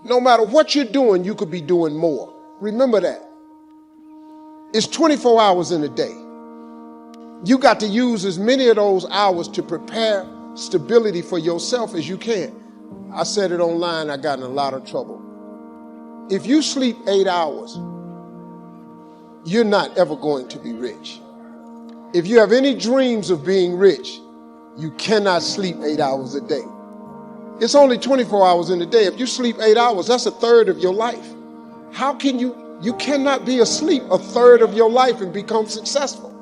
No matter what you're doing, you could be doing more. Remember that. It's 24 hours in a day. You got to use as many of those hours to prepare stability for yourself as you can. I said it online, I got in a lot of trouble. If you sleep 8 hours, you're not ever going to be rich. If you have any dreams of being rich, you cannot sleep 8 hours a day. It's only 24 hours in a day. If you sleep 8 hours, that's a third of your life. How can you cannot be asleep a third of your life and become successful.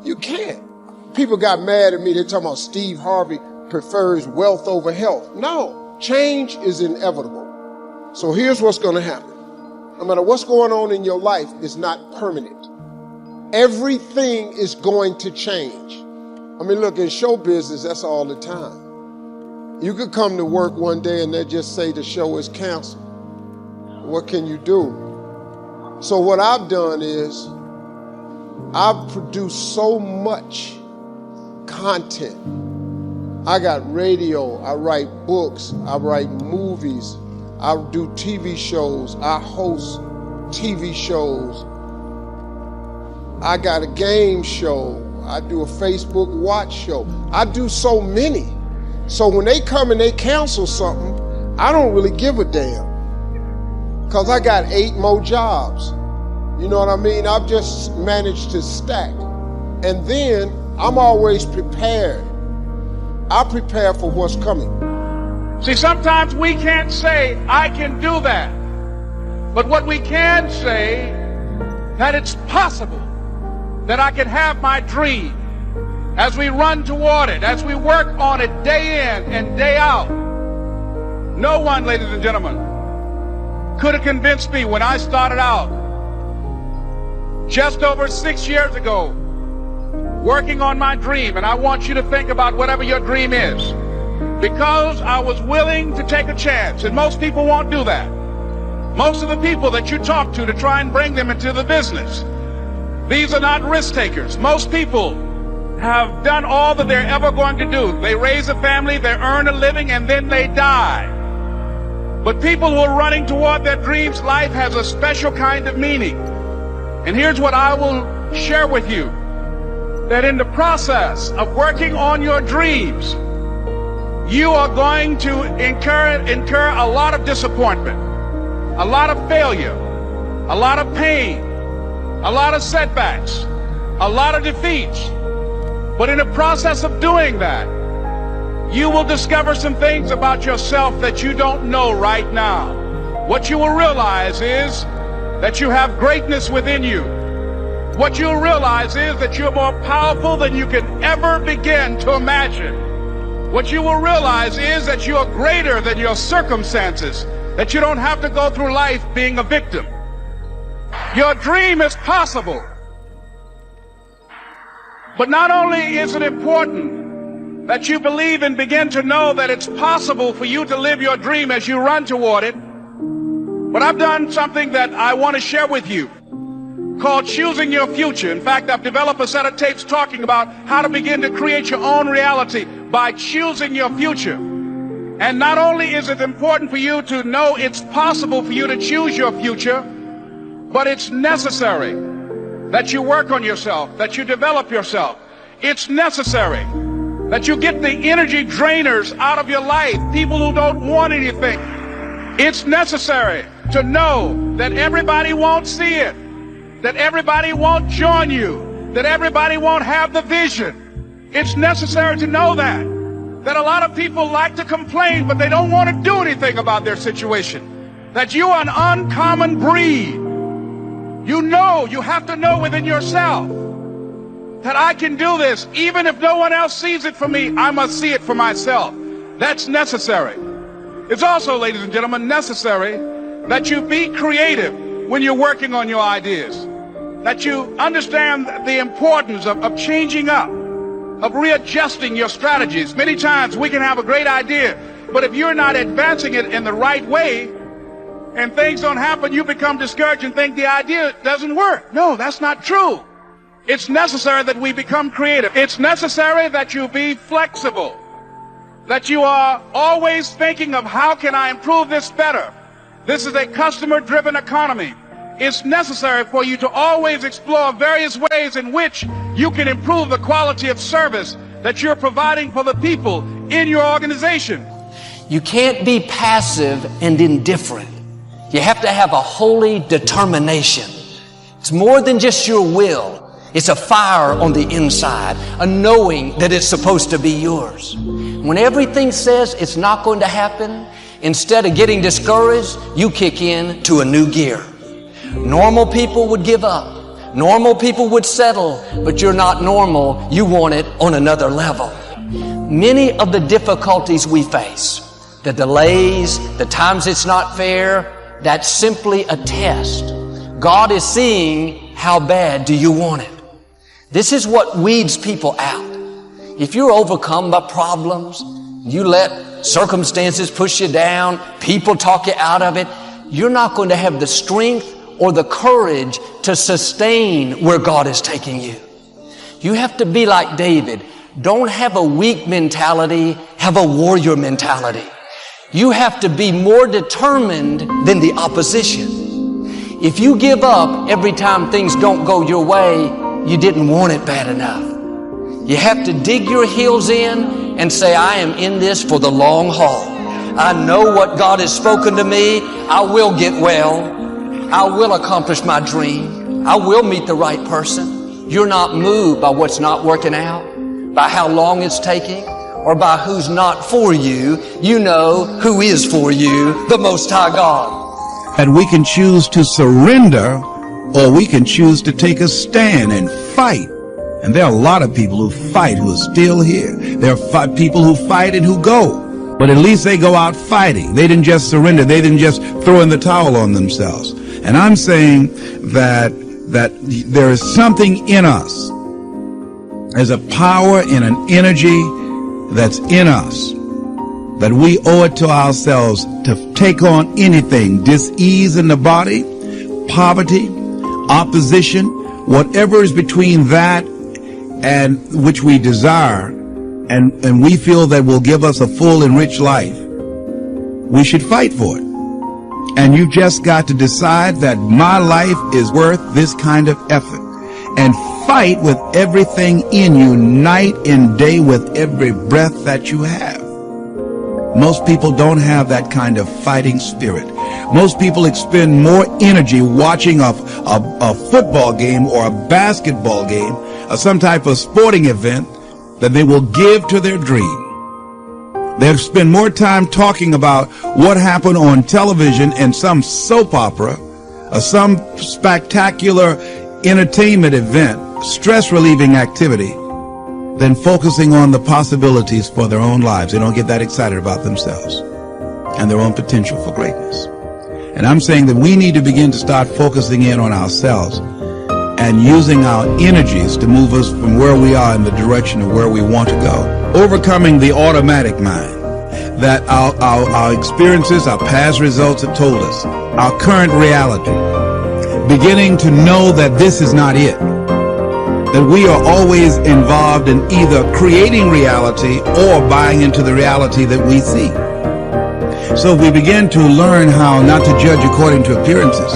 You can't. People got mad at me. They're talking about Steve Harvey prefers wealth over health. No, change is inevitable. So here's what's going to happen. No matter what's going on in your life, it's not permanent. Everything is going to change. I mean, look, in show business, that's all the time. You could come to work one day and they just say the show is canceled. What can you do? So what I've done is I've produced so much content. I got radio, I write books, I write movies, I do TV shows, I host TV shows. I got a game show, I do a Facebook watch show. I do so many. So when they come and they cancel something, I don't really give a damn. Because I got 8 more jobs. You know what I mean? I've just managed to stack. And then I'm always prepared. I prepare for what's coming. See, sometimes we can't say, I can do that. But what we can say, that it's possible that I can have my dream as we run toward it, as we work on it day in and day out. No one, ladies and gentlemen, could have convinced me when I started out just over 6 years ago working on my dream. And I want you to think about whatever your dream is, because I was willing to take a chance. And most people won't do that. Most of the people that you talk to try and bring them into the business, these are not risk takers. Most people have done all that they're ever going to do. They raise a family, they earn a living, and then they die. But people who are running toward their dreams, life has a special kind of meaning. And here's what I will share with you, that in the process of working on your dreams, you are going to incur a lot of disappointment, a lot of failure, a lot of pain, a lot of setbacks, a lot of defeats. But in the process of doing that, you will discover some things about yourself that you don't know right now. What you will realize is that you have greatness within you. What you'll realize is that you're more powerful than you can ever begin to imagine. What you will realize is that you are greater than your circumstances, that you don't have to go through life being a victim. Your dream is possible. But not only is it important that you believe and begin to know that it's possible for you to live your dream as you run toward it, but I've done something that I want to share with you called Choosing Your Future. In fact, I've developed a set of tapes talking about how to begin to create your own reality by choosing your future. And not only is it important for you to know it's possible for you to choose your future, but it's necessary that you work on yourself, that you develop yourself. It's necessary that you get the energy drainers out of your life, people who don't want anything. It's necessary to know that everybody won't see it, that everybody won't join you, that everybody won't have the vision. It's necessary to know that a lot of people like to complain, but they don't want to do anything about their situation, that you are an uncommon breed. You know, you have to know within yourself that I can do this. Even if no one else sees it for me, I must see it for myself. That's necessary. It's also, ladies and gentlemen, necessary that you be creative when you're working on your ideas, that you understand the importance of changing up, of readjusting your strategies. Many times we can have a great idea, but if you're not advancing it in the right way and things don't happen, you become discouraged and think the idea doesn't work. No, that's not true. It's necessary that we become creative. It's necessary that you be flexible, that you are always thinking of how can I improve this better, This is a customer-driven economy. It's necessary for you to always explore various ways in which you can improve the quality of service that you're providing for the people in your organization. You can't be passive and indifferent. You have to have a holy determination. It's more than just your will. It's a fire on the inside, a knowing that it's supposed to be yours. When everything says it's not going to happen, instead of getting discouraged, you kick in to a new gear. Normal people would give up. Normal people would settle, but you're not normal. You want it on another level. Many of the difficulties we face, the delays, the times it's not fair, that's simply a test. God is seeing how bad do you want it. This is what weeds people out. If you're overcome by problems, you let circumstances push you down, people talk you out of it, you're not going to have the strength or the courage to sustain where God is taking you. You have to be like David. Don't have a weak mentality, have a warrior mentality. You have to be more determined than the opposition. If you give up every time things don't go your way, you didn't want it bad enough. You have to dig your heels in and say, I am in this for the long haul. I know what God has spoken to me. I will get well. I will accomplish my dream. I will meet the right person. You're not moved by what's not working out, by how long it's taking, or by who's not for you. You know who is for you, the Most High God. And we can choose to surrender, or we can choose to take a stand and fight. And there are a lot of people who fight who are still here. There are people who fight and who go. But at least they go out fighting. They didn't just surrender. They didn't just throw in the towel on themselves. And I'm saying that there is something in us. There's a power and an energy that's in us that we owe it to ourselves to take on anything. Dis-ease in the body, poverty, opposition, whatever is between that and which we desire, and we feel that will give us a full and rich life, we should fight for it. And you just got to decide that my life is worth this kind of effort, and fight with everything in you, night and day, with every breath that you have. Most people don't have that kind of fighting spirit. Most people expend more energy watching a football game or a basketball game or some type of sporting event than they will give to their dream. They'll spend more time talking about what happened on television in some soap opera or some spectacular entertainment event, stress-relieving activity, than focusing on the possibilities for their own lives. They don't get that excited about themselves and their own potential for greatness. And I'm saying that we need to begin to start focusing in on ourselves and using our energies to move us from where we are in the direction of where we want to go. Overcoming the automatic mind that our experiences, our past results have told us, our current reality. Beginning to know that this is not it. That we are always involved in either creating reality or buying into the reality that we see. So we begin to learn how not to judge according to appearances.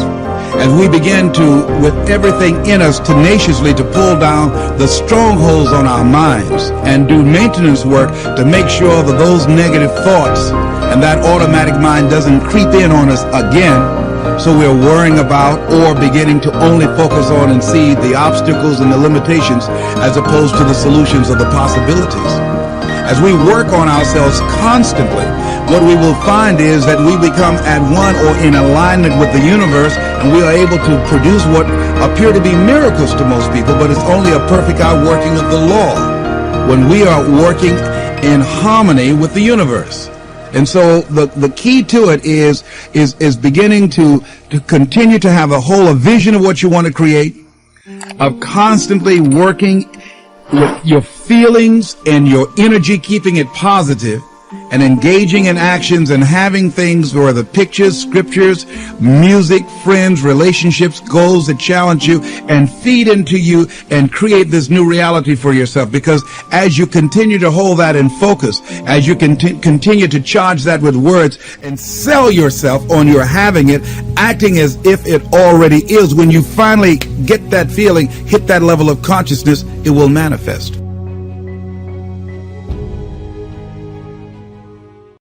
As we begin to, with everything in us, tenaciously to pull down the strongholds on our minds and do maintenance work to make sure that those negative thoughts and that automatic mind doesn't creep in on us again, so we're worrying about or beginning to only focus on and see the obstacles and the limitations as opposed to the solutions or the possibilities. As we work on ourselves constantly, what we will find is that we become at one or in alignment with the universe, and we are able to produce what appear to be miracles to most people, but it's only a perfect outworking of the law when we are working in harmony with the universe. And so the key to it is beginning to continue to have a vision of what you want to create, of constantly working with your feelings and your energy, keeping it positive, and engaging in actions and having things where the pictures, scriptures, music, friends, relationships, goals that challenge you and feed into you and create this new reality for yourself. Because as you continue to hold that in focus, as you continue to charge that with words and sell yourself on your having it, acting as if it already is, when you finally get that feeling, hit that level of consciousness, it will manifest.